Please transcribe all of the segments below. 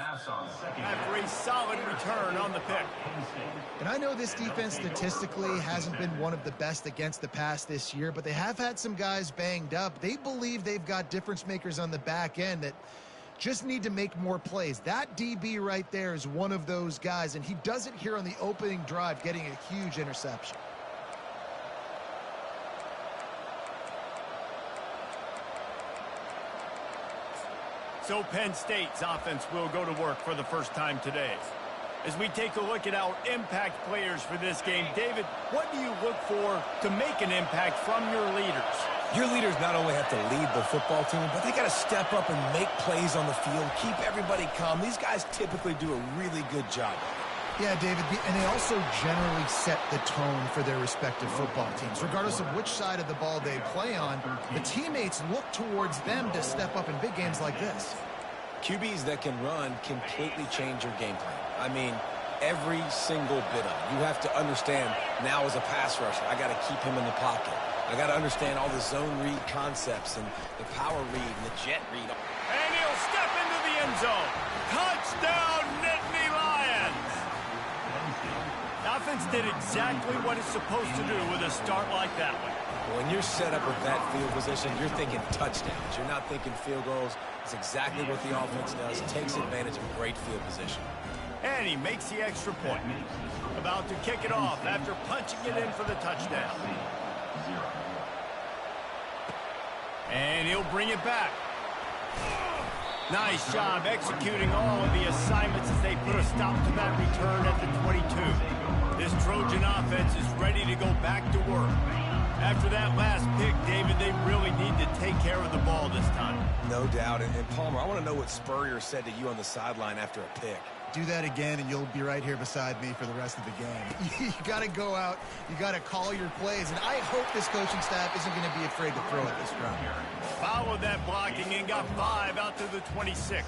After a solid return on the pick. And I know this defense statistically hasn't been one of the best against the pass this year, but they have had some guys banged up. They believe they've got difference makers on the back end that just need to make more plays. That DB right there is one of those guys, and he does it here on the opening drive, getting a huge interception. So Penn State's offense will go to work for the first time today. As we take a look at our impact players for this game, David, what do you look for to make an impact from your leaders? Your leaders not only have to lead the football team, but they got to step up and make plays on the field, keep everybody calm. These guys typically do a really good job. Yeah, David, and they also generally set the tone for their respective football teams. Regardless of which side of the ball they play on, the teammates look towards them to step up in big games like this. QBs that can run completely change your game plan. I mean, every single bit of it. You have to understand now as a pass rusher, I got to keep him in the pocket. I got to understand all the zone read concepts and the power read and the jet read. And he'll step into the end zone. Touchdown, Nittany Lions! The offense did exactly what it's supposed to do with a start like that one. When you're set up with that field position, you're thinking touchdowns. You're not thinking field goals. It's exactly what the offense does. It takes advantage of great field position. And he makes the extra point. About to kick it off after punching it in for the touchdown. And he'll bring it back. Nice job executing all of the assignments as they put a stop to that return at the 22. This Trojan offense is ready to go back to work. After that last pick, David, they really need to take care of the ball this time. No doubt. And Palmer, I want to know what Spurrier said to you on the sideline after a pick. Do that again, and you'll be right here beside me for the rest of the game. You got to go out. You got to call your plays, and I hope this coaching staff isn't going to be afraid to throw at this drive. Followed that blocking and got 5 out to the 26.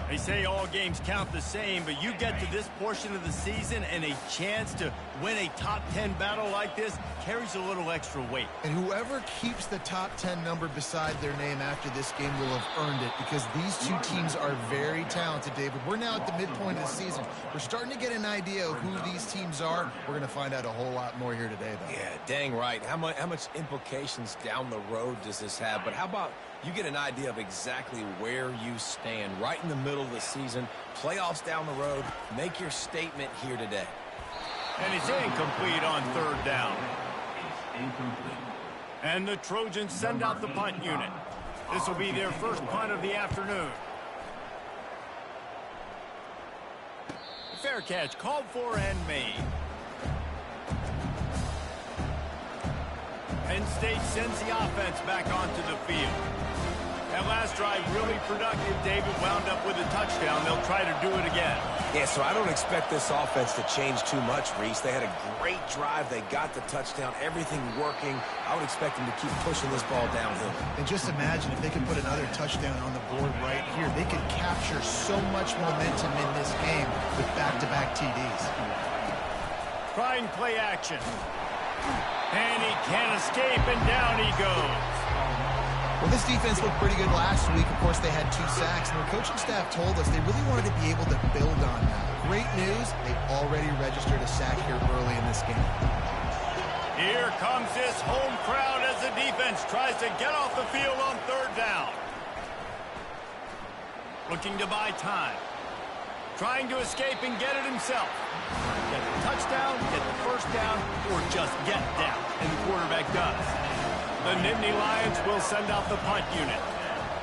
They say all games count the same, but you get to this portion of the season and a chance to win a top 10 battle like this carries a little extra weight. And whoever keeps the top 10 number beside their name after this game will have earned it, because these two teams are very talented, David. We're now at the midpoint of the season. We're starting to get an idea of who these teams are. We're going to find out a whole lot more here today, though. Yeah, dang right. How much implications down the road does this have? But how about you get an idea of exactly where you stand right in the middle of the season, playoffs down the road, make your statement here today. And it's incomplete on third down. And the Trojans send out the punt unit. This will be their first punt of the afternoon. Fair catch called for and made. Penn State sends the offense back onto the field. That last drive really productive. David wound up with a touchdown. They'll try to do it again. Yeah, so I don't expect this offense to change too much, Reese. They had a great drive. They got the touchdown. Everything working. I would expect them to keep pushing this ball downhill. And just imagine if they could put another touchdown on the board right here. They could capture so much momentum in this game with back-to-back TDs. Trying play action. And he can't escape, and down he goes. Well, this defense looked pretty good last week. Of course, they had 2 sacks, and the coaching staff told us they really wanted to be able to build on that. Great news, they've already registered a sack here early in this game. Here comes this home crowd as the defense tries to get off the field on third down. Looking to buy time. Trying to escape and get it himself. Get the touchdown, get the first down, or just get down. And the quarterback does. The Nittany Lions will send out the punt unit.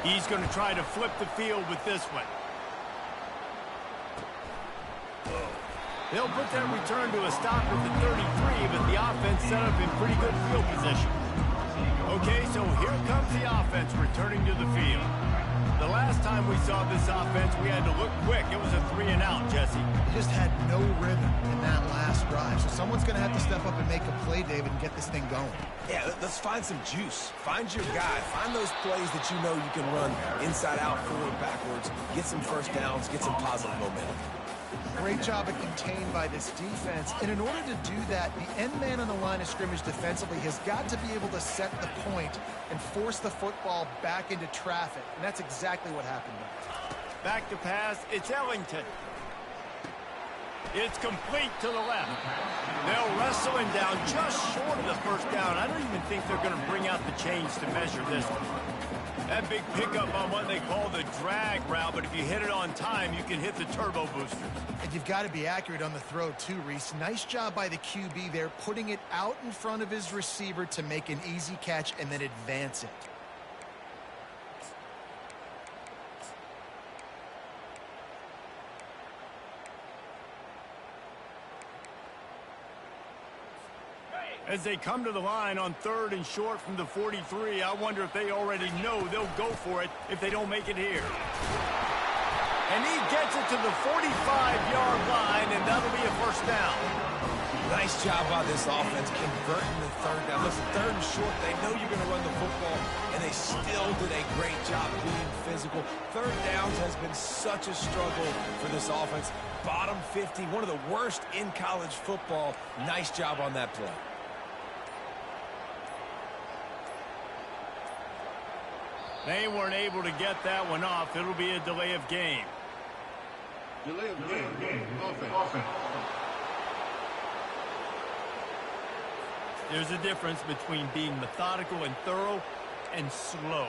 He's going to try to flip the field with this one. They'll put that return to a stop at the 33, but the offense set up in pretty good field position. Okay, so here comes the offense returning to the field. The last time we saw this offense, we had to look quick. It was a 3-and-out, Jesse. He just had no rhythm in that last drive. So someone's going to have to step up and make a play, David, and get this thing going. Yeah, let's find some juice. Find your guy. Find those plays that you know you can run inside out, forward, backwards. Get some first downs. Get some positive momentum. Great job at contained by this defense. And in order to do that, the end man on the line of scrimmage defensively has got to be able to set the point and force the football back into traffic. And that's exactly what happened there. Back to pass, it's Ellington. It's complete to the left. They'll wrestle him down just short of the first down. I don't even think they're going to bring out the chains to measure this one. That big pickup on what they call the drag route, but if you hit it on time, you can hit the turbo boosters. And you've got to be accurate on the throw too, Reese. Nice job by the QB there, putting it out in front of his receiver to make an easy catch and then advance it. As they come to the line on 3rd and short from the 43, I wonder if they already know they'll go for it if they don't make it here. And he gets it to the 45-yard line, and that'll be a first down. Nice job by this offense converting the 3rd down. Listen, 3rd and short, they know you're going to run the football, and they still did a great job being physical. 3rd downs has been such a struggle for this offense. Bottom 50, one of the worst in college football. Nice job on that play. They weren't able to get that one off. It'll be a delay of game. Delay of game. Offense. There's a difference between being methodical and thorough and slow.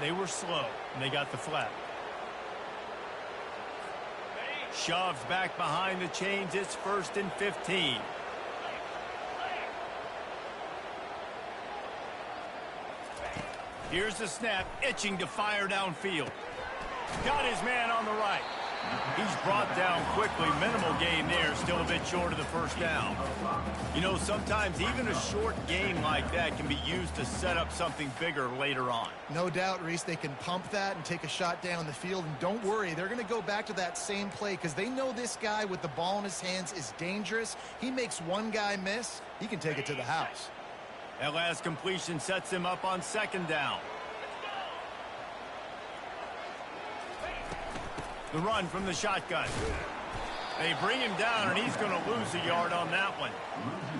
They were slow, and they got the flag. Shoves back behind the chains. It's 1st and 15. Here's the snap, itching to fire downfield. Got his man on the right. He's brought down quickly. Minimal gain there, still a bit short of the first down. You know, sometimes even a short gain like that can be used to set up something bigger later on. No doubt, Reese, they can pump that and take a shot down the field. And don't worry, they're going to go back to that same play because they know this guy with the ball in his hands is dangerous. He makes one guy miss, he can take it to the house. That last completion sets him up on 2nd down. The run from the shotgun. They bring him down, and he's going to lose a yard on that one.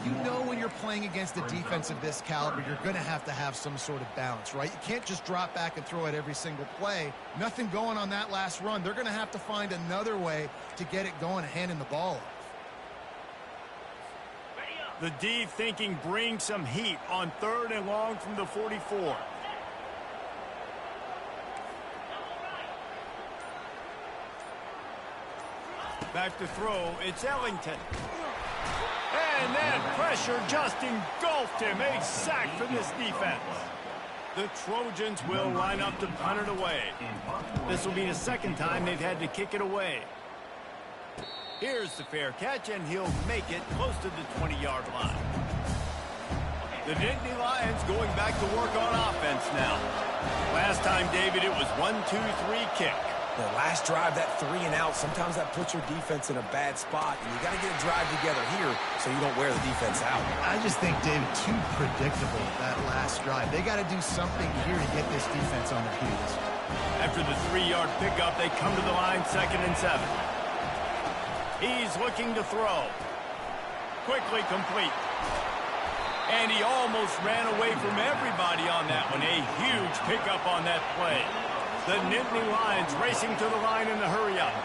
You know when you're playing against a defense of this caliber, you're going to have some sort of balance, right? You can't just drop back and throw it every single play. Nothing going on that last run. They're going to have to find another way to get it going, handing the ball off. The D thinking bring some heat on 3rd and long from the 44. Back to throw, it's Ellington. And then pressure just engulfed him. A sack for this defense. The Trojans will line up to punt it away. This will be the 2nd time they've had to kick it away. Here's the fair catch, and he'll make it close to the 20-yard line. The Nittany Lions going back to work on offense now. Last time, David, it was 1-2-3 kick. The last drive, that 3 and out, sometimes that puts your defense in a bad spot, and you got to get a drive together here so you don't wear the defense out. I just think, David, too predictable, that last drive. They got to do something here to get this defense on their heels. After the 3-yard pickup, they come to the line 2nd and 7. He's looking to throw. Quickly complete. And he almost ran away from everybody on that one. A huge pickup on that play. The Nittany Lions racing to the line in the hurry-up.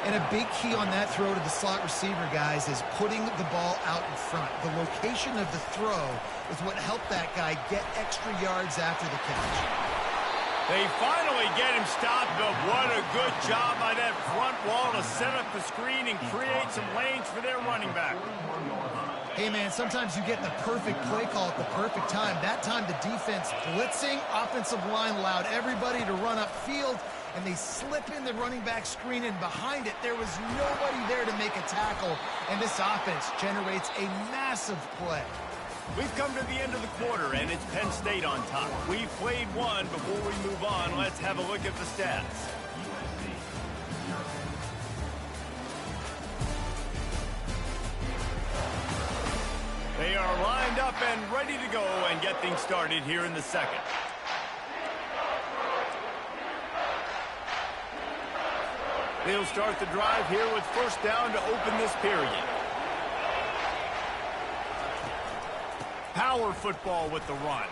And a big key on that throw to the slot receiver, guys, is putting the ball out in front. The location of the throw is what helped that guy get extra yards after the catch. They finally get him stopped, but what a good job by that front wall to set up the screen and create some lanes for their running back. Hey, man, sometimes you get the perfect play call at the perfect time. That time the defense blitzing, offensive line allowed everybody to run upfield, and they slip in the running back screen, and behind it, there was nobody there to make a tackle, and this offense generates a massive play. We've come to the end of the quarter, and it's Penn State on top. We've played one. Before we move on, let's have a look at the stats. They are lined up and ready to go and get things started here in the 2nd. They'll start the drive here with 1st down to open this period. Power football with the run.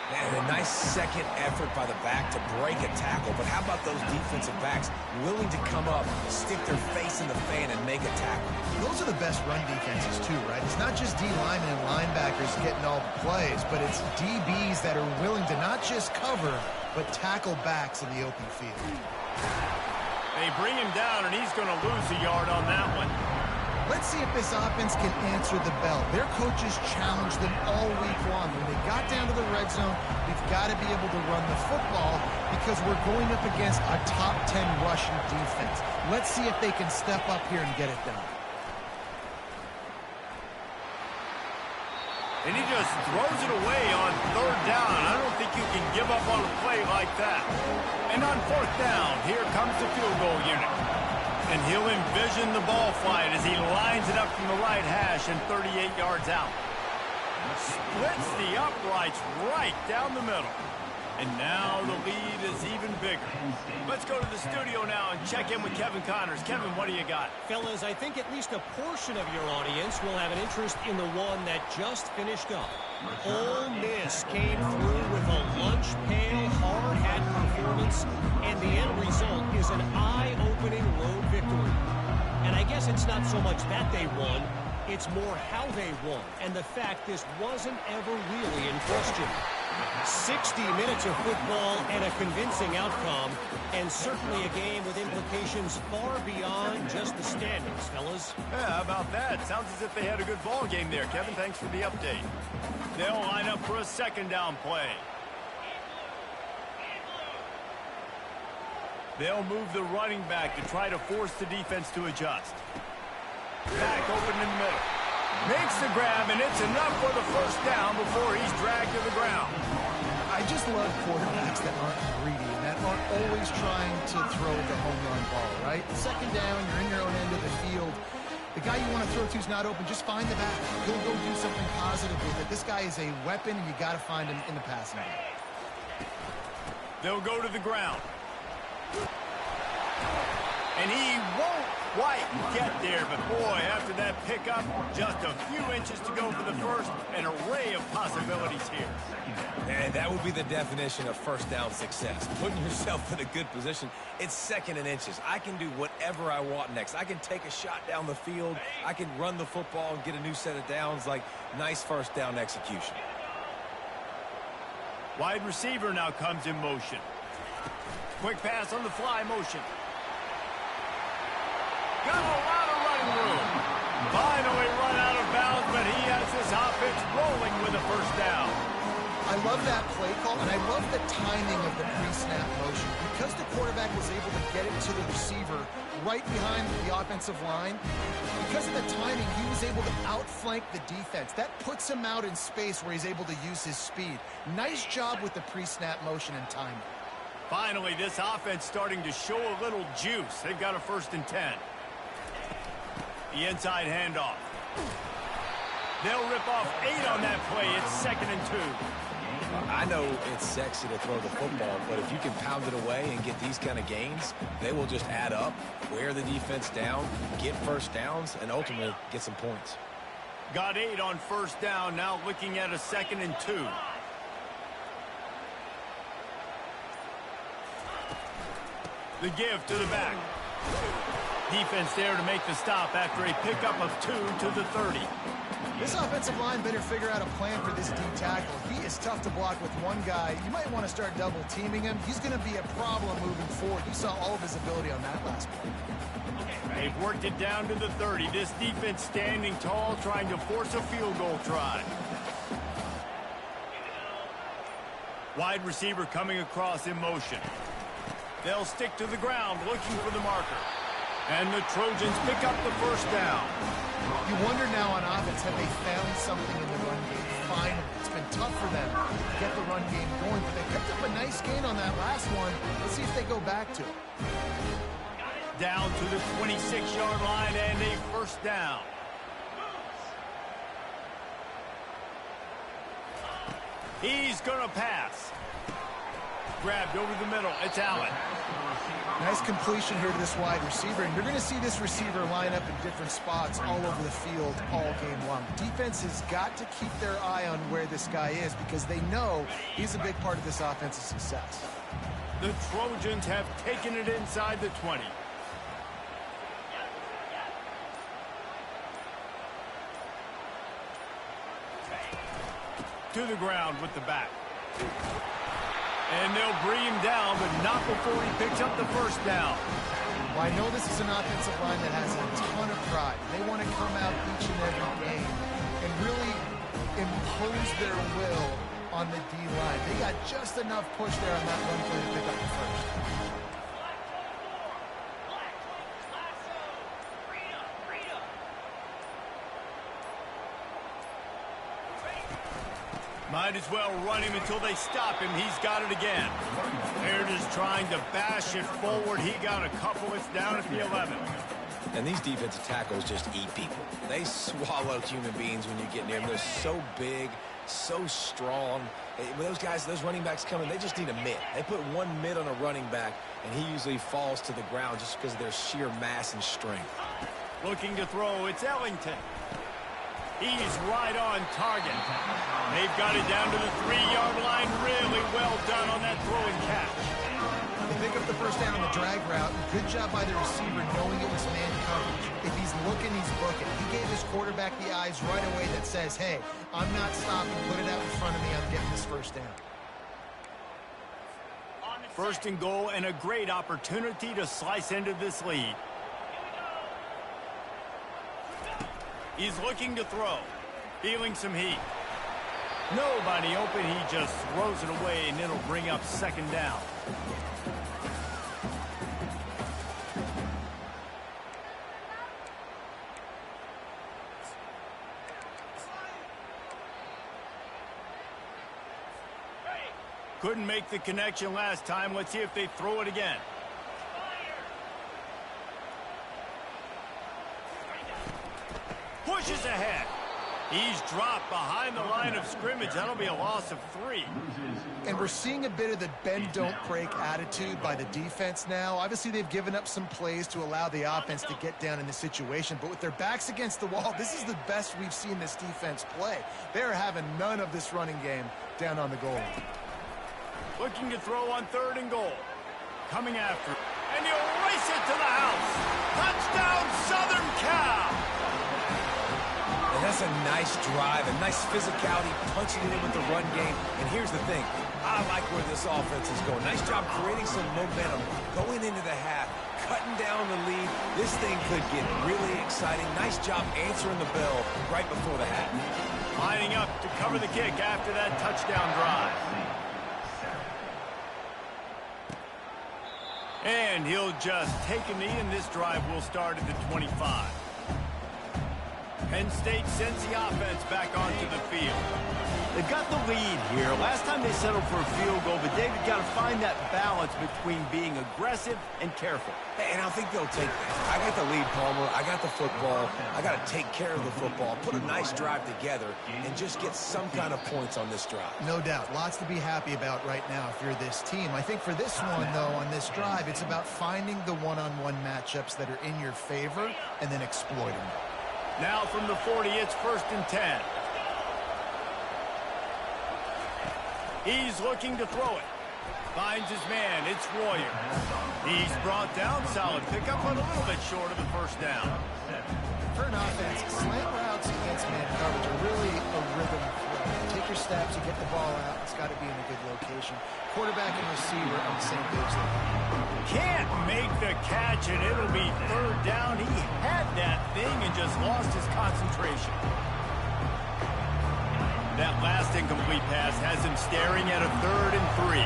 And a nice second effort by the back to break a tackle. But how about those defensive backs willing to come up, stick their face in the fan, and make a tackle? Those are the best run defenses too, right? It's not just D linemen and linebackers getting all the plays, but it's DBs that are willing to not just cover, but tackle backs in the open field. They bring him down, and he's going to lose a yard on that one. Let's see if this offense can answer the bell. Their coaches challenged them all week long. When they got down to the red zone, we've got to be able to run the football because we're going up against a top 10 rushing defense. Let's see if they can step up here and get it done. And he just throws it away on third down. I don't think you can give up on a play like that. And on fourth down, here comes the field goal unit. And he'll envision the ball flight as he lines it up from the right hash and 38 yards out. Splits the uprights right down the middle. And now the lead is even bigger. Let's go to the studio now and check in with Kevin Connors. Kevin, what do you got? Fellas, I think at least a portion of your audience will have an interest in the one that just finished up. Ole Miss came through with a lunch pail, hard hat performance, and the end result is an eye-opening road victory. And I guess it's not so much that they won, it's more how they won, and the fact this wasn't ever really in question. 60 minutes of football and a convincing outcome, and certainly a game with implications far beyond just the standings, fellas. Yeah, how about that? Sounds as if they had a good ball game there. Kevin, thanks for the update. They'll line up for a second down play. They'll move the running back to try to force the defense to adjust. Back open in the middle. Makes the grab, and it's enough for the first down before he's dragged to the ground. I just love quarterbacks that aren't greedy and that aren't always trying to throw the home run ball, right? Second down, you're in your own end of the field. The guy you want to throw to is not open. Just find the back. He'll go do something positive with it. This guy is a weapon, and you got to find him in the passing game. They'll go to the ground. And he won't quite get there, but boy, after that pickup, just a few inches to go for the first, an array of possibilities here. And that would be the definition of first down success. Putting yourself in a good position. It's second and inches. I can do whatever I want next. I can take a shot down the field. I can run the football and get a new set of downs. Like, nice first down execution. Wide receiver now comes in motion. Quick pass on the fly motion. Got a lot of running room. Finally run out of bounds, but he has his offense rolling with a first down. I love that play call, and I love the timing of the pre-snap motion. Because the quarterback was able to get it to the receiver right behind the offensive line, because of the timing, he was able to outflank the defense. That puts him out in space where he's able to use his speed. Nice job with the pre-snap motion and timing. Finally, this offense starting to show a little juice. They've got a 1st and 10. The inside handoff. They'll rip off 8 on that play. It's 2nd and 2. I know it's sexy to throw the football, but if you can pound it away and get these kind of gains, they will just add up, wear the defense down, get first downs, and ultimately get some points. Got 8 on 1st down, now looking at a 2nd and 2. The give to the back. Defense there to make the stop after a pickup of 2 to the 30. This offensive line better figure out a plan for this D tackle. He is tough to block with one guy. You might want to start double teaming him. He's going to be a problem moving forward. You saw all of his ability on that last play. They've worked it down to the 30. This defense standing tall, trying to force a field goal try. Wide receiver coming across in motion. They'll stick to the ground looking for the marker. And the Trojans pick up the 1st down. You wonder now on offense, have they found something in the run game? Finally, it's been tough for them to get the run game going, but they picked up a nice gain on that last one. Let's see if they go back to it. Down to the 26-yard line and a 1st down. He's going to pass. grabbed over the middle. It's Allen. Nice completion here to this wide receiver, and you're going to see this receiver line up in different spots all over the field all game long. Defense has got to keep their eye on where this guy is because they know he's a big part of this offensive success. The Trojans have taken it inside the 20. To the ground with the back. And they'll bring him down, but not before he picks up the first down. Well, I know this is an offensive line that has a ton of pride. They want to come out each and every game and really impose their will on the D-line. They got just enough push there on that run play to pick up the first. Might as well run him until they stop him. He's got it again. They're just trying to bash it forward. He got a couple. It's down at the 11. And these defensive tackles just eat people. They swallow human beings when you get near them. They're so big, so strong. When those guys, those running backs come in, they just need a mid. They put one mid on a running back, and he usually falls to the ground just because of their sheer mass and strength. Looking to throw, it's Ellington. He's right on target. They've got it down to the 3-yard line. Really well done on that throw and catch. They pick up the first down on the drag route. Good job by the receiver knowing it was man coverage. If he's looking, he's booking. He gave his quarterback the eyes right away that says, hey, I'm not stopping. Put it out in front of me. I'm getting this first down. First and goal and a great opportunity to slice into this lead. He's looking to throw. Feeling some heat. Nobody open. He just throws it away, and it'll bring up second down. Couldn't make the connection last time. Let's see if they throw it again. Pushes ahead. He's dropped behind the line of scrimmage. That'll be a loss of 3. And we're seeing a bit of the bend, don't break attitude by the defense now. Obviously, they've given up some plays to allow the offense to get down in the situation. But with their backs against the wall, this is the best we've seen this defense play. They're having none of this running game down on the goal line. Looking to throw on 3rd and goal. Coming after. And he'll race it to the house. Touchdown, Southern Cal. And that's a nice drive, a nice physicality, punching it in with the run game. And here's the thing. I like where this offense is going. Nice job creating some momentum, going into the half, cutting down the lead. This thing could get really exciting. Nice job answering the bell right before the half. Lining up to cover the kick after that touchdown drive. And he'll just take a knee, and this drive will start at the 25. Penn State sends the offense back onto the field. They've got the lead here. Last time they settled for a field goal, but David got to find that balance between being aggressive and careful. And I think they'll take that. I got the lead, Palmer. I got the football. I got to take care of the football, put a nice drive together, and just get some kind of points on this drive. No doubt. Lots to be happy about right now if you're this team. I think for this one, though, on this drive, it's about finding the one-on-one matchups that are in your favor and then exploiting them. Now from the 40, it's 1st and 10. He's looking to throw it. Finds his man. It's Royer. He's brought down. Solid pickup, but a little bit short of the first down. For an offense, slant routes against man coverage are really a rhythm play. Take your steps, you get the ball out. It's got to be in a good location. Quarterback and receiver on the same page. Can't make the catch, and it'll be 3rd down. He had that thing and just lost his concentration. That last incomplete pass has him staring at a 3rd and 3.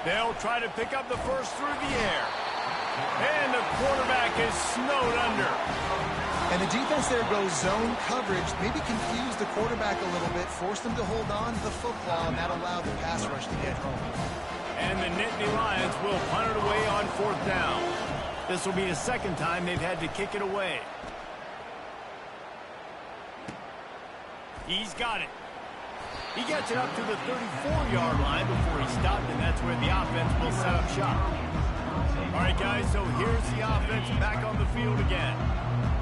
They'll try to pick up the first through the air. And the quarterback is snowed under. And the defense there goes zone coverage, maybe confuse the quarterback a little bit, force them to hold on to the football, and that allowed the pass rush to get home. And the Nittany Lions will punt it away on 4th down. This will be the 2nd time they've had to kick it away. He's got it. He gets it up to the 34-yard line before he stopped, and that's where the offense will set up shop. All right, guys, so here's the offense back on the field again.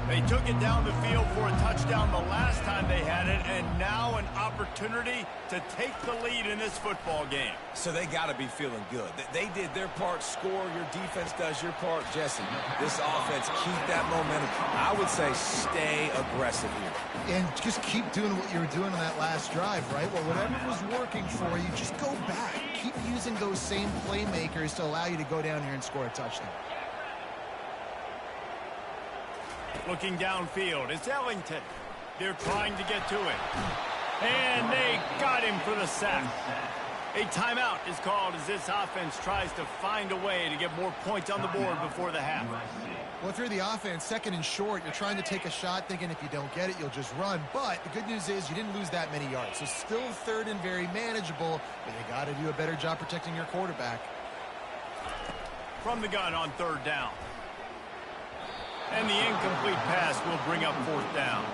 They took it down the field for a touchdown the last time they had it, and now an opportunity to take the lead in this football game. So they got to be feeling good. They did their part, score. Your defense does your part. Jesse, this offense, keep that momentum. I would say stay aggressive here. And just keep doing what you were doing on that last drive, right? Well, whatever was working for you, just go back. Keep using those same playmakers to allow you to go down here and score a touchdown. Looking downfield, it's Ellington. They're trying to get to it. And they got him for the sack. A timeout is called as this offense tries to find a way to get more points on the board before the half. Well, if you're the offense, second and short, you're trying to take a shot thinking if you don't get it, you'll just run. But the good news is you didn't lose that many yards. So still third and very manageable, but you got to do a better job protecting your quarterback. From the gun on third down. And the incomplete pass will bring up fourth down.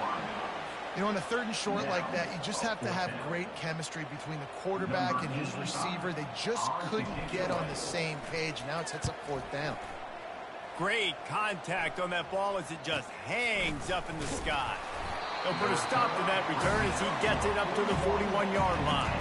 You know, on a third and short like that, you just have to have great chemistry between the quarterback and his receiver. They just couldn't get on the same page. Now it sets up fourth down. Great contact on that ball as it just hangs up in the sky. They'll put a stop to that return as he gets it up to the 41-yard line.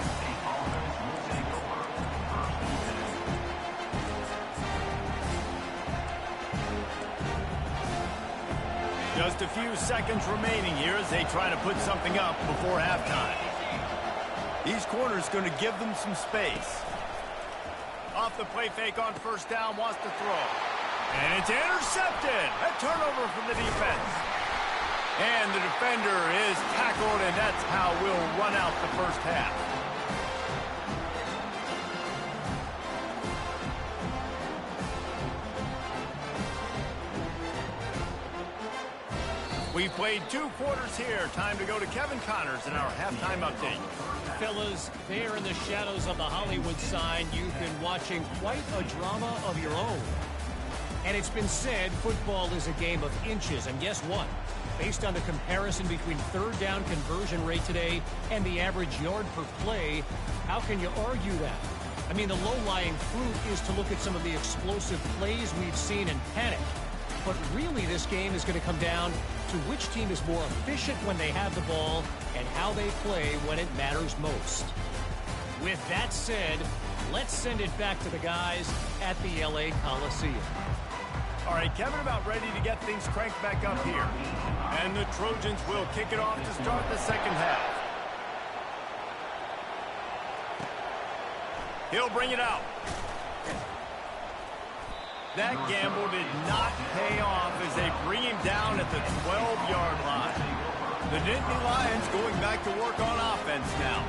Just a few seconds remaining here as they try to put something up before halftime. These corners going to give them some space. Off the play fake on first down, wants to throw. And it's intercepted. A turnover from the defense. And the defender is tackled, and that's how we'll run out the first half. We played 2 quarters here. Time to go to Kevin Connors in our halftime update. Fellas, there in the shadows of the Hollywood sign, you've been watching quite a drama of your own. And it's been said football is a game of inches. And guess what? Based on the comparison between third down conversion rate today and the average yard per play, how can you argue that? I mean, the low-lying fruit is to look at some of the explosive plays we've seen and panic. But really, this game is going to come down to which team is more efficient when they have the ball and how they play when it matters most. With that said, let's send it back to the guys at the LA Coliseum. All right, Kevin about ready to get things cranked back up here. And the Trojans will kick it off to start the second half. He'll bring it out. That gamble did not pay off as they bring him down at the 12-yard line. The Nittany Lions going back to work on offense now.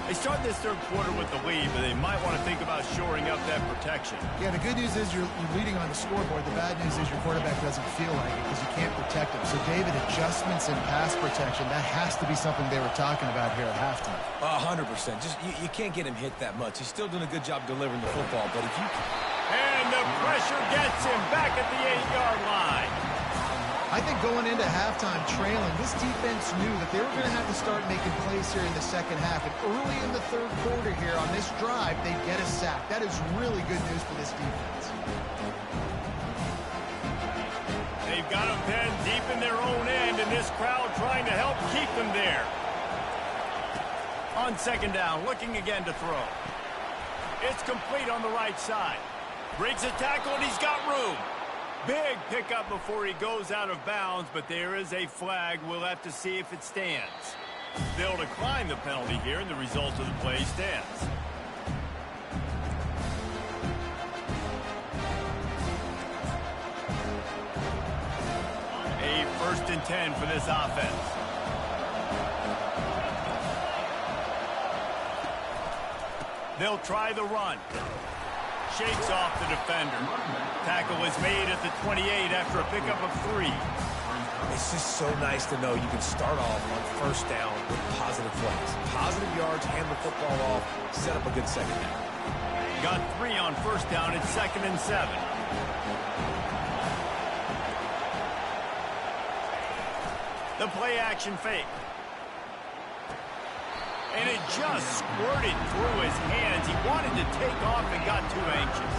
They start this third quarter with the lead, but they might want to think about shoring up that protection. Yeah, the good news is you're leading on the scoreboard. The bad news is your quarterback doesn't feel like it because you can't protect him. So, David, adjustments in pass protection, that has to be something they were talking about here at halftime. 100%. Just you can't get him hit that much. He's still doing a good job delivering the football, but if you... And the pressure gets him back at the 8-yard line. I think going into halftime trailing, this defense knew that they were going to have to start making plays here in the second half. And early in the third quarter here on this drive, they get a sack. That is really good news for this defense. They've got them pinned deep in their own end, and this crowd trying to help keep them there. On second down, looking again to throw. It's complete on the right side. Breaks a tackle, and he's got room. Big pickup before he goes out of bounds, but there is a flag. We'll have to see if it stands. They'll decline the penalty here, and the result of the play stands. A 1st and 10 for this offense. They'll try the run. Shakes off the defender. Tackle is made at the 28 after a pickup of 3. It's just so nice to know you can start off on first down with positive plays. Positive yards, hand the football off, set up a good second down. Got 3 on first down. It's 2nd and 7. The play action fake. And it just squirted through his hands. He wanted to take off and got too anxious.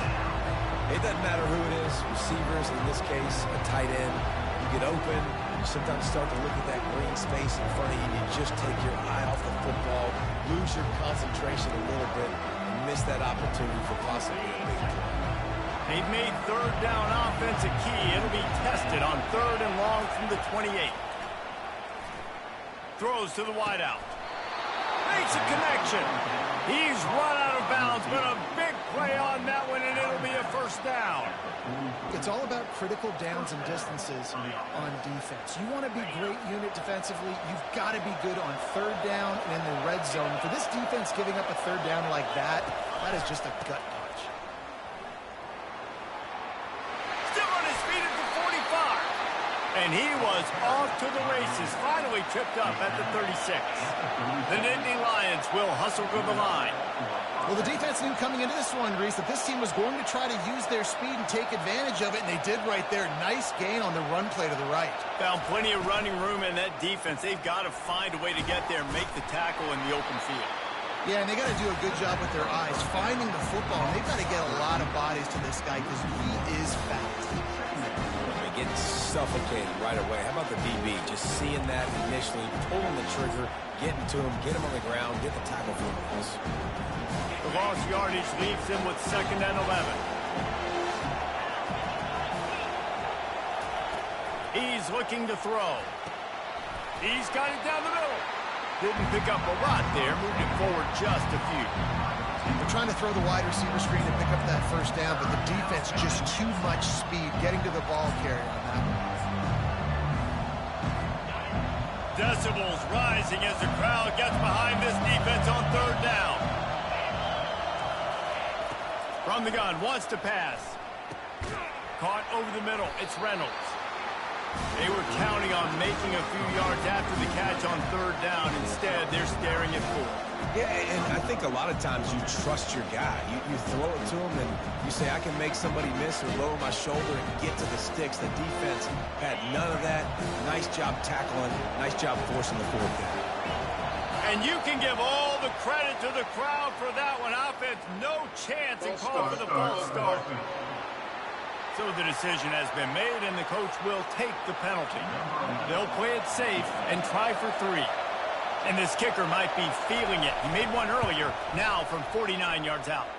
It doesn't matter who it is, receivers, in this case, a tight end. You get open, you sometimes start to look at that green space in front of you, and you just take your eye off the football, lose your concentration a little bit, and miss that opportunity for possibly a big play. They've made third down offense a key. It'll be tested on 3rd and long from the 28. Throws to the wideout. Makes a connection. He's run out of bounds, but a big play on that one, and it'll be a first down. It's all about critical downs and distances on defense. You want to be great unit defensively, you've got to be good on 3rd down and in the red zone. For this defense giving up a 3rd down like that, that is just a gut punch. Still on his feet at the 45. And he was off to the races, finally tripped up at the 36. The Nittany Lions will hustle to the line. Well, the defense knew coming into this one, Reese, that this team was going to try to use their speed and take advantage of it, and they did right there. Nice gain on the run play to the right. Found plenty of running room in that defense. They've got to find a way to get there and make the tackle in the open field. Yeah, and they got to do a good job with their eyes, finding the football, and they've got to get a lot of bodies to this guy because he is fast. Getting suffocated right away. How about the DB? Just seeing that initially, pulling the trigger, getting to him, get him on the ground, get the tackle for the loss. The lost yardage leaves him with 2nd and 11. He's looking to throw. He's got it down the middle. Didn't pick up a lot there, moved it forward just a few. They're trying to throw the wide receiver screen to pick up that first down, but the defense just too much speed getting to the ball carrier on that one. Decibels rising as the crowd gets behind this defense on 3rd down. From the gun, wants to pass. Caught over the middle, it's Reynolds. They were counting on making a few yards after the catch on 3rd down. Instead, they're staring at 4th. Yeah, and I think a lot of times you trust your guy. You throw it to him and you say, I can make somebody miss or lower my shoulder and get to the sticks. The defense had none of that. Nice job tackling. Nice job forcing the 4th down. And you can give all the credit to the crowd for that one. Offense, no chance and call for the false start. So the decision has been made, and the coach will take the penalty. They'll play it safe and try for 3. And this kicker might be feeling it. He made one earlier, now from 49 yards out.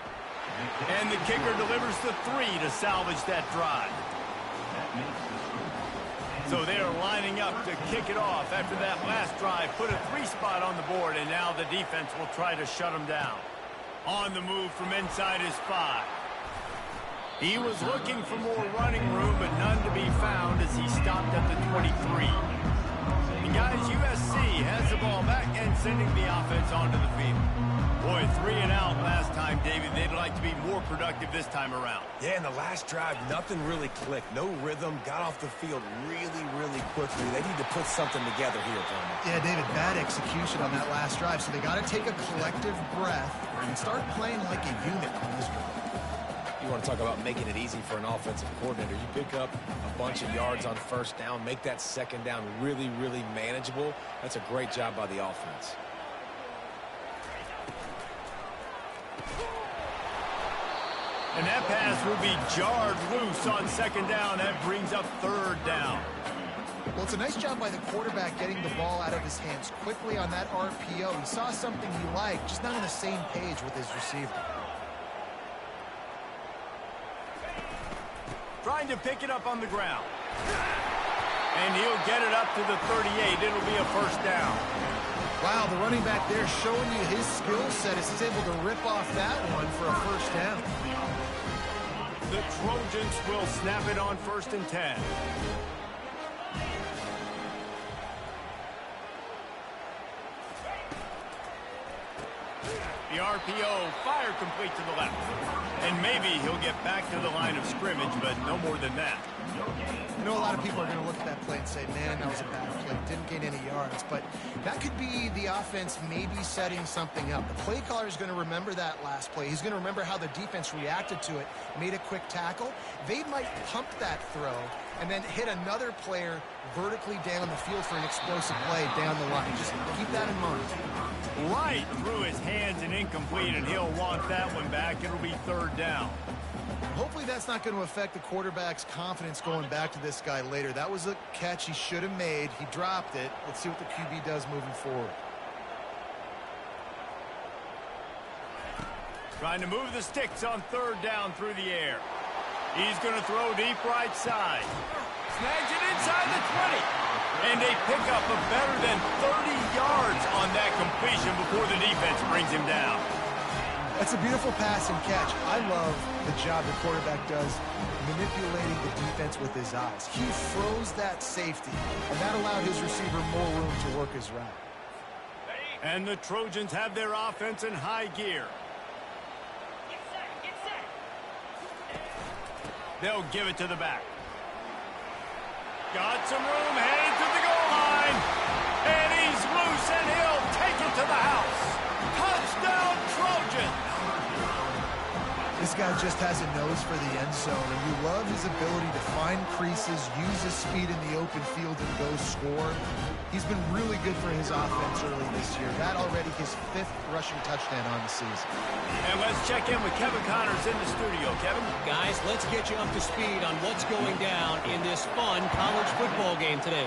And the kicker delivers the 3 to salvage that drive. So they're lining up to kick it off after that last drive. Put a 3 spot on the board, and now the defense will try to shut them down. On the move from inside his 5. He was looking for more running room, but none to be found as he stopped at the 23. And guys, USC has the ball back and sending the offense onto the field. Boy, 3 and out last time, David. They'd like to be more productive this time around. Yeah, in the last drive, nothing really clicked. No rhythm. Got off the field really, really quickly. They need to put something together here, Tony. Yeah, David, bad execution on that last drive. So they got to take a collective breath and start playing like a unit on this one. You want to talk about making it easy for an offensive coordinator. You pick up a bunch of yards on 1st down, make that 2nd down really, really manageable. That's a great job by the offense. And that pass will be jarred loose on 2nd down. That brings up 3rd down. Well, it's a nice job by the quarterback getting the ball out of his hands quickly on that RPO. He saw something he liked, just not on the same page with his receiver. Trying to pick it up on the ground. And he'll get it up to the 38. It'll be a 1st down. Wow, the running back there showing you his skill set as he's able to rip off that one for a 1st down. The Trojans will snap it on 1st and 10. The RPO, fire complete to the left. And maybe he'll get back to the line of scrimmage, but no more than that. I know a lot of people are going to look at that play and say, man, that was a bad play. Didn't gain any yards. But that could be the offense maybe setting something up. The play caller is going to remember that last play. He's going to remember how the defense reacted to it, made a quick tackle. They might pump that throw and then hit another player vertically down the field for an explosive play down the line. Just keep that in mind. Right through his hands and incomplete, and he'll want that one back. It'll be 3rd down. Hopefully that's not going to affect the quarterback's confidence going back to this guy later. That was a catch he should have made. He dropped it. Let's see what the QB does moving forward. Trying to move the sticks on 3rd down through the air. He's going to throw deep right side. Snags it inside the 20. And a pickup of better than 30 yards on that completion before the defense brings him down. That's a beautiful pass and catch. I love the job the quarterback does manipulating the defense with his eyes. He froze that safety, and that allowed his receiver more room to work his route. And the Trojans have their offense in high gear. They'll give it to the back. Got some room, headed to the goal line. And he's loose, and he'll take it to the house. Touchdown, Trojans! This guy just has a nose for the end zone, and you love his ability to find creases, use his speed in the open field, and go score. He's been really good for his offense early this year. That already his 5th rushing touchdown on the season. And let's check in with Kevin Connors in the studio. Kevin? Guys, let's get you up to speed on what's going down in this fun college football game today.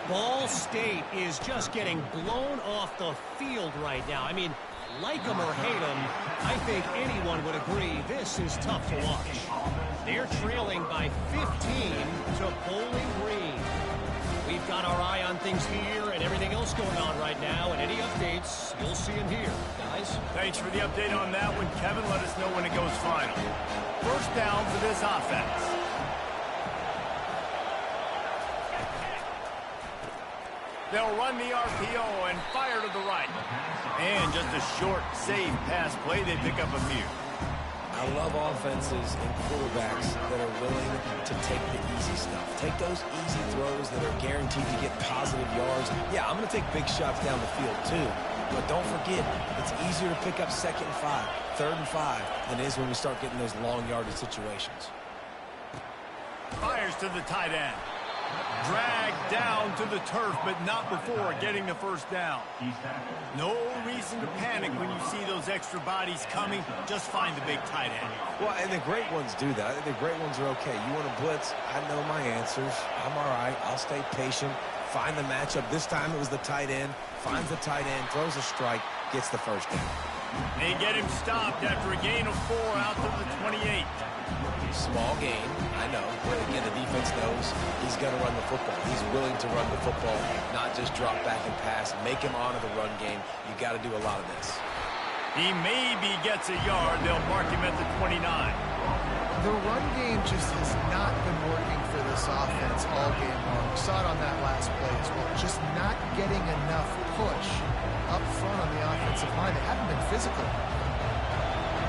Ball State is just getting blown off the field right now. I mean, like them or hate them, I think anyone would agree this is tough to watch. They're trailing by 15 to Bowling Green. We've got our eye on things here and everything else going on right now, and any updates, you'll see them here, guys. Thanks for the update on that one, Kevin. Let us know when it goes final. 1st down for this offense. They'll run the RPO and fire to the right. And just a short, safe pass play. They pick up a few. I love offenses and quarterbacks that are willing to take the easy stuff. Take those easy throws that are guaranteed to get positive yards. Yeah, I'm going to take big shots down the field too. But don't forget, it's easier to pick up 2nd and 5, 3rd and 5 than it is when we start getting those long yardage situations. Fires to the tight end. Dragged down to the turf, but not before getting the 1st down. No reason to panic when you see those extra bodies coming. Just find the big tight end. Well, and the great ones do that. The great ones are okay. You want to blitz? I know my answers. I'm all right. I'll stay patient. Find the matchup. This time it was the tight end. Finds the tight end, throws a strike, gets the 1st down. They get him stopped after a gain of 4 out to the 28. Small game, I know. But again, the defense knows he's going to run the football. He's willing to run the football, not just drop back and pass. Make him honor the run game. You got to do a lot of this. He maybe gets a yard. They'll mark him at the 29. The run game just has not been working for this offense all game long. We saw it on that last play as well. Just not getting enough push up front on the offensive line. They haven't been physical.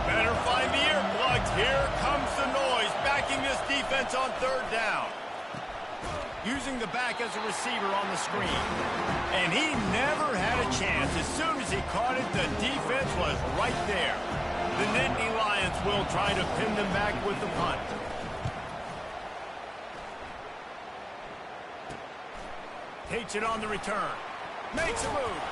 Better find the earplugs. Here comes the noise, backing this defense on 3rd down. Using the back as a receiver on the screen. And he never had a chance. As soon as he caught it, the defense was right there. The Nittany Lions will try to pin them back with the punt. Takes it on the return. Makes a move.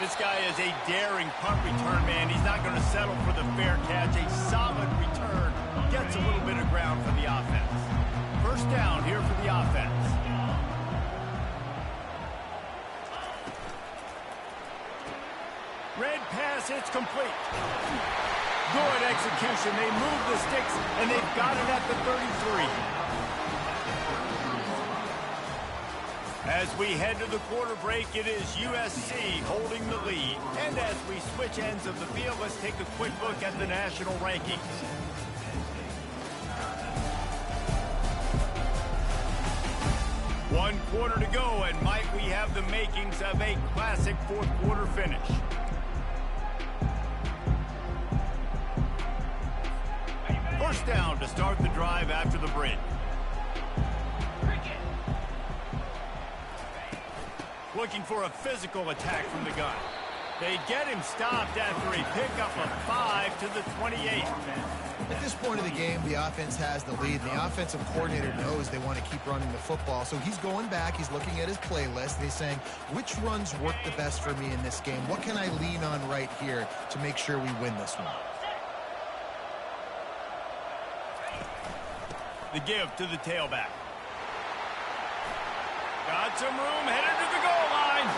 This guy is a daring punt return man. He's not going to settle for the fair catch. A solid return. Gets a little bit of ground for the offense. 1st down here for the offense. Red pass, it's complete. Good execution. They move the sticks, and they've got it at the 33. As we head to the quarter break, it is USC holding the lead. And as we switch ends of the field, let's take a quick look at the national rankings. One quarter to go, and might we have the makings of a classic 4th quarter finish. First down to start the drive after the break. Looking for a physical attack from the gun. They get him stopped after a pickup of 5 to the 28. At this point of the game, the offense has the lead. The offensive coordinator knows they want to keep running the football. So he's going back, he's looking at his playlist, and he's saying, which runs work the best for me in this game? What can I lean on right here to make sure we win this one? The give to the tailback. Got some room, headed to the goal line.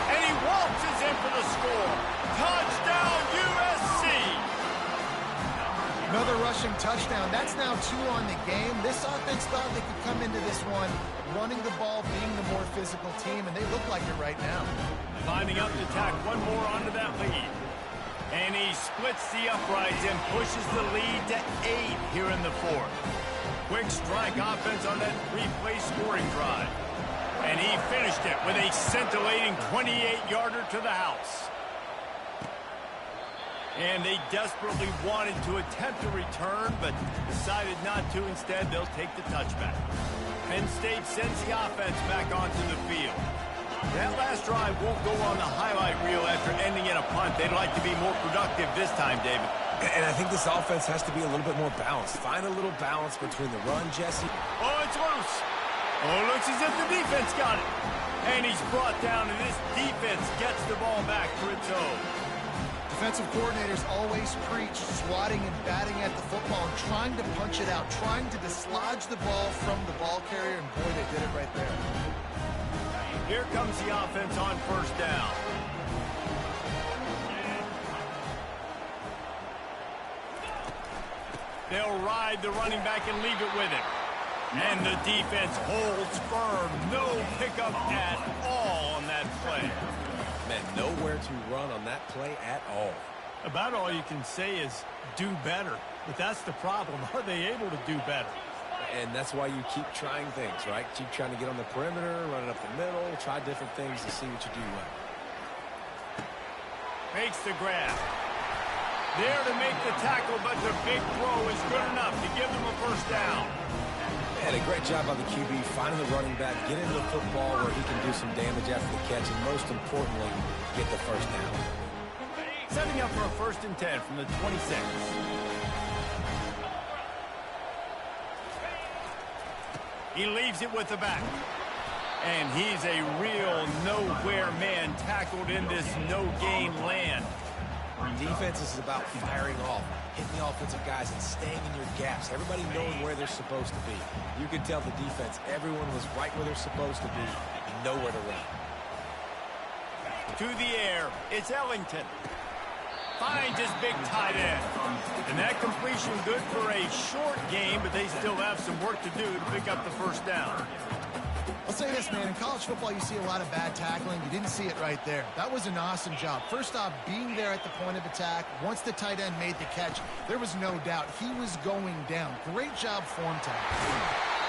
And he waltzes in for the score. Touchdown, USC! Another rushing touchdown. That's now 2 on the game. This offense thought they could come into this one running the ball, being the more physical team, and they look like it right now. Lining up to tack one more onto that lead. And he splits the uprights and pushes the lead to 8 here in the 4th. Quick strike offense on that 3-play scoring drive. And he finished it with a scintillating 28-yarder to the house. And they desperately wanted to attempt a return, but decided not to. Instead, they'll take the touchback. Penn State sends the offense back onto the field. That last drive won't go on the highlight reel after ending in a punt. They'd like to be more productive this time, David. And I think this offense has to be a little bit more balanced. Find a little balance between the run, Jesse. Oh, it's loose. Oh, looks as if the defense got it. And he's brought down, and this defense gets the ball back for its own. Defensive coordinators always preach swatting and batting at the football and trying to punch it out, trying to dislodge the ball from the ball carrier, and boy, they did it right there. Here comes the offense on first down. They'll ride the running back and leave it with him. And the defense holds firm. No pickup at all on that play. Man, nowhere to run on that play at all. About all you can say is do better. But that's the problem. Are they able to do better? And that's why you keep trying things, right? Keep trying to get on the perimeter, run it up the middle, try different things to see what you do well. Makes the grab. There to make the tackle, but the big throw is good enough to give them a first down. And a great job by the QB finding the running back, get into the football where he can do some damage after the catch, and most importantly, get the first down. Setting up for a 1st and 10 from the 26. He leaves it with the back. And he's a real nowhere man tackled in this no-gain land. Defense is about firing off, hitting the offensive guys and staying in your gaps. Everybody knowing where they're supposed to be. You can tell the defense, everyone was right where they're supposed to be, nowhere to run. To the air, it's Ellington. Finds his big tight end. And that completion good for a short game, but they still have some work to do to pick up the first down. I'll say this, man. In college football, you see a lot of bad tackling. You didn't see it right there. That was an awesome job. First off, being there at the point of attack. Once the tight end made the catch, there was no doubt he was going down. Great job form tackling.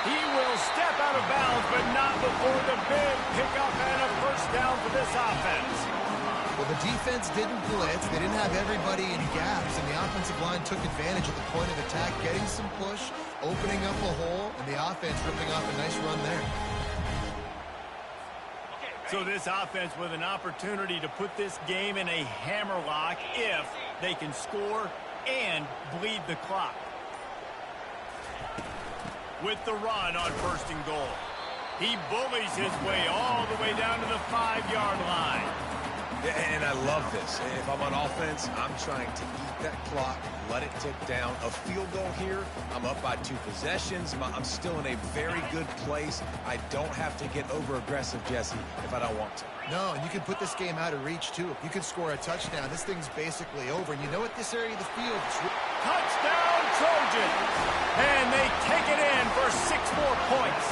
He will step out of bounds, but not before the big pickup and a first down for this offense. Well, the defense didn't blitz. They didn't have everybody in gaps, and the offensive line took advantage of the point of attack, getting some push, opening up a hole, and the offense ripping off a nice run there. So this offense with an opportunity to put this game in a hammerlock if they can score and bleed the clock. With the run on 1st and goal. He bullies his way all the way down to the 5-yard line. And I love this. If I'm on offense, I'm trying to eat that clock, let it tick down. A field goal here, I'm up by 2 possessions. I'm still in a very good place. I don't have to get over-aggressive, Jesse, if I don't want to. No, and you can put this game out of reach, too. If you can score a touchdown, this thing's basically over. And you know what this area of the field is... Touchdown, Trojans! And they take it in for 6 more points.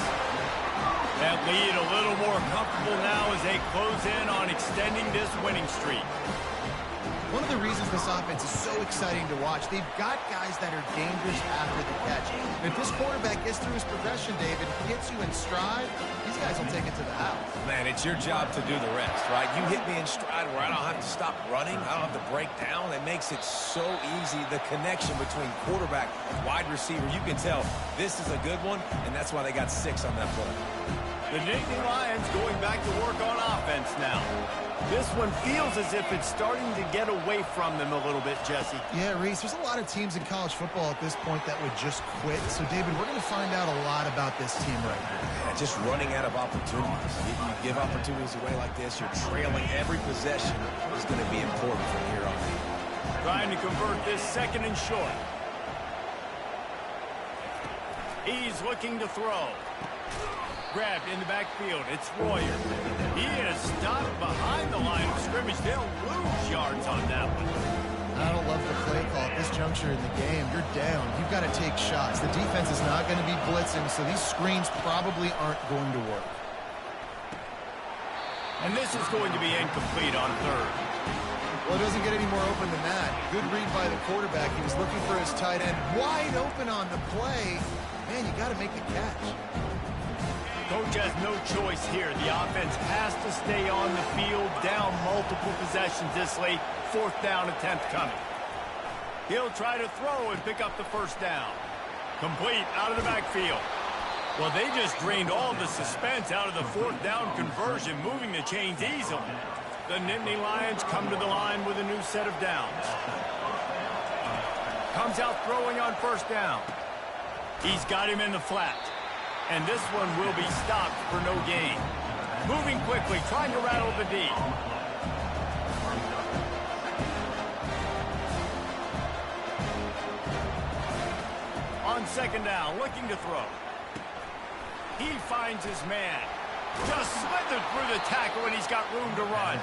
That lead a little more comfortable now as they close in on extending this winning streak. One of the reasons this offense is so exciting to watch, they've got guys that are dangerous after the catch. And if this quarterback gets through his progression, David, gets you in stride, these guys will take it to the house. Man, it's your job to do the rest, right? You hit me in stride where I don't have to stop running. I don't have to break down. It makes it so easy. The connection between quarterback and wide receiver, you can tell this is a good one, and that's why they got 6 on that play. The Nittany Lions going back to work on offense now. This one feels as if it's starting to get away from them a little bit, Jesse. Yeah, Reese, there's a lot of teams in college football at this point that would just quit. So, David, we're going to find out a lot about this team right now. Yeah, just running out of opportunities. If you give opportunities away like this, you're trailing every possession is going to be important from here on in. Trying to convert this second and short. He's looking to throw. Grabbed in the backfield. It's Royer. He is stopped behind the line of scrimmage. They'll lose yards on that one. I don't love the play call at this juncture in the game. You're down. You've got to take shots. The defense is not going to be blitzing, so these screens probably aren't going to work. And this is going to be incomplete on third. Well, it doesn't get any more open than that. Good read by the quarterback. He was looking for his tight end. Wide open on the play. Man, you got to make the catch. Coach has no choice here. The offense has to stay on the field, down multiple possessions this late. 4th down attempt coming. He'll try to throw and pick up the first down. Complete out of the backfield. Well, they just drained all the suspense out of the 4th down conversion, moving the chains easily. The Nittany Lions come to the line with a new set of downs. Comes out throwing on first down. He's got him in the flat. And this one will be stopped for no gain. Moving quickly, trying to rattle the D. On second down, looking to throw. He finds his man. Just slithered through the tackle, and he's got room to run.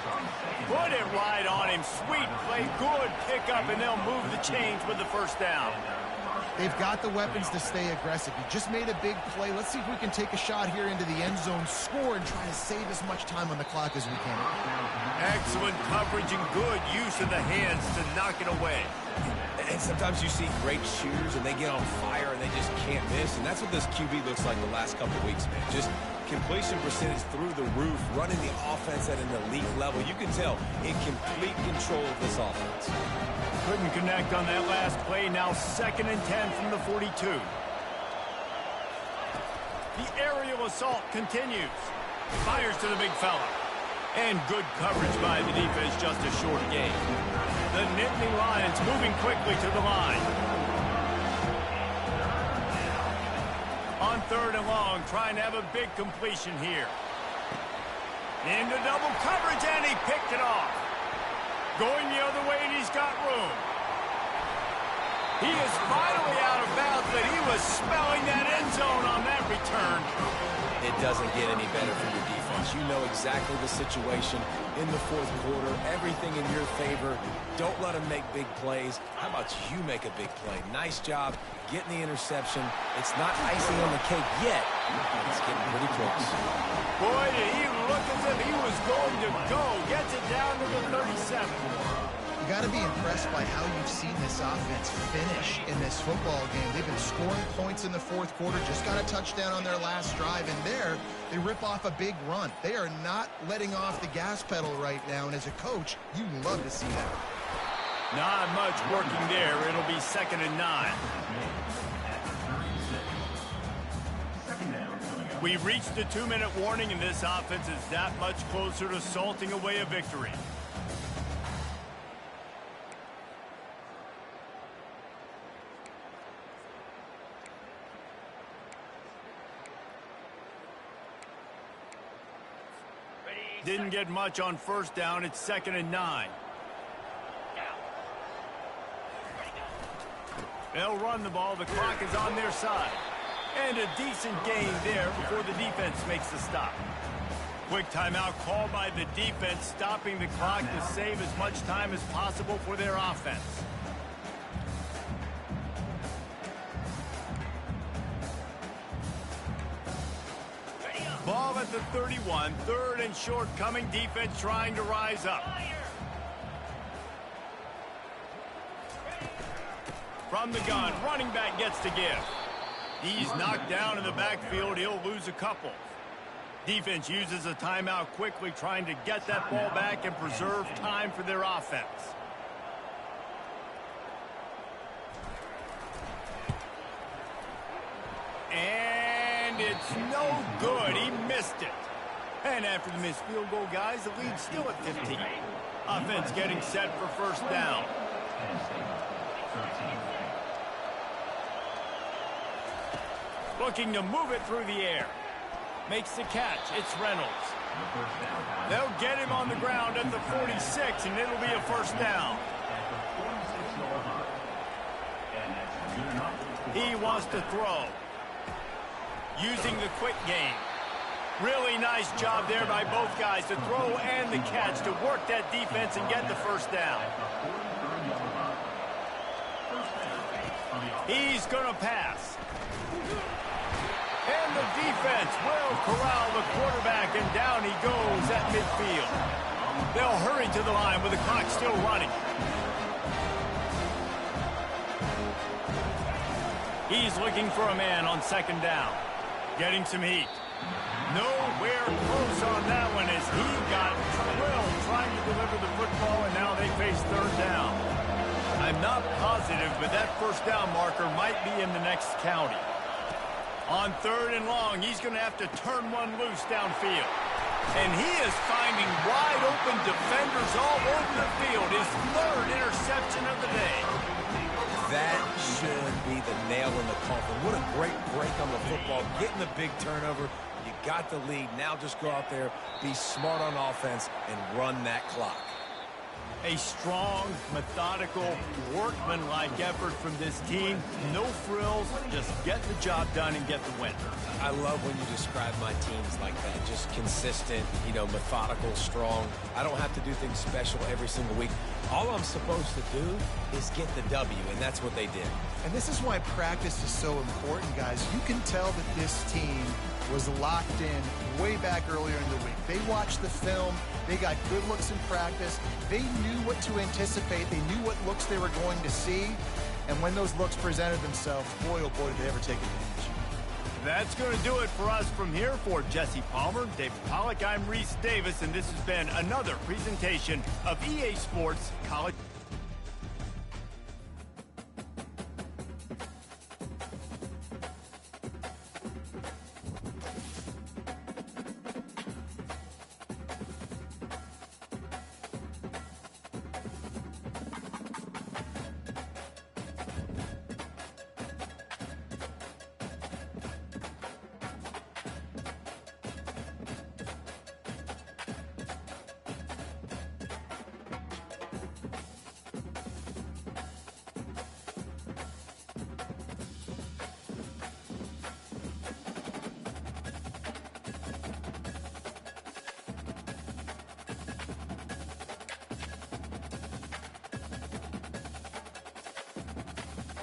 Put it right on him. Sweet play, good pickup, and they'll move the chains with the first down. They've got the weapons to stay aggressive. He just made a big play. Let's see if we can take a shot here into the end zone, score, and try to save as much time on the clock as we can. Excellent coverage and good use of the hands to knock it away. And sometimes you see great shooters, and they get on fire, and they just can't miss. And that's what this QB looks like the last couple of weeks, man. Just completion percentage through the roof, running the offense at an elite level. You can tell in complete control of this offense. Couldn't connect on that last play. Now 2nd and 10 from the 42. The aerial assault continues. Fires to the big fella. And good coverage by the defense, just a short gain. The Nittany Lions moving quickly to the line. On 3rd and long, trying to have a big completion here. Into double coverage, and he picked it off. Going the other way, and he's got room. He is finally out of bounds, but he was smelling that end zone on that return. It doesn't get any better for your defense. You know exactly the situation in the 4th quarter. Everything in your favor. Don't let them make big plays. How about you make a big play? Nice job getting the interception. It's not icing on the cake yet, but it's getting pretty close. Boy, did he look as if he was going to go. Gets it down to the 37. You got to be impressed by how you've seen this offense finish in this football game. They've been scoring points in the 4th quarter, just got a touchdown on their last drive, and there they rip off a big run. They are not letting off the gas pedal right now, and as a coach, you love to see that. Not much working there. It'll be 2nd and 9. We've reached the 2-minute warning, and this offense is that much closer to salting away a victory. Didn't get much on first down. It's 2nd and 9. They'll run the ball. The clock is on their side. And a decent gain there before the defense makes the stop. Quick timeout called by the defense, stopping the clock to save as much time as possible for their offense. Ball at the 31, 3rd and short coming. Defense trying to rise up. From the gun, running back gets to give. He's knocked down in the backfield. He'll lose a couple. Defense uses a timeout quickly, trying to get that ball back and preserve time for their offense. And it's no good. He missed it. And after the missed field goal, guys, the lead's still at 15. Offense getting set for first down. Looking to move it through the air. Makes the catch. It's Reynolds. They'll get him on the ground at the 46, and it'll be a first down. He wants to throw. Using the quick game. Really nice job there by both guys, the throw and the catch, to work that defense and get the first down. He's going to pass. And the defense will corral the quarterback, and down he goes at midfield. They'll hurry to the line with the clock still running. He's looking for a man on second down. Getting some heat. Nowhere close on that one as he got drilled trying to deliver the football, and now they face third down. I'm not positive, but that first down marker might be in the next county. On third and long, he's going to have to turn one loose downfield. And he is finding wide open defenders all over the field. His third interception of the day. That should be the nail in the coffin. What a great break on the football. Getting the big turnover. You got the lead. Now just go out there, be smart on offense, and run that clock. A strong, methodical, workman-like effort from this team. No frills, just get the job done and get the win. I love when you describe my teams like that. Just consistent, methodical, strong. I don't have to do things special every single week. All I'm supposed to do is get the W, and that's what they did. And this is why practice is so important, guys. You can tell that this team was locked in way back earlier in the week. They watched the film. They got good looks in practice. They knew what to anticipate. They knew what looks they were going to see. And when those looks presented themselves, boy, oh boy, did they ever take advantage. That's going to do it for us from here. For Jesse Palmer, David Pollack, I'm Reese Davis, and this has been another presentation of EA Sports College.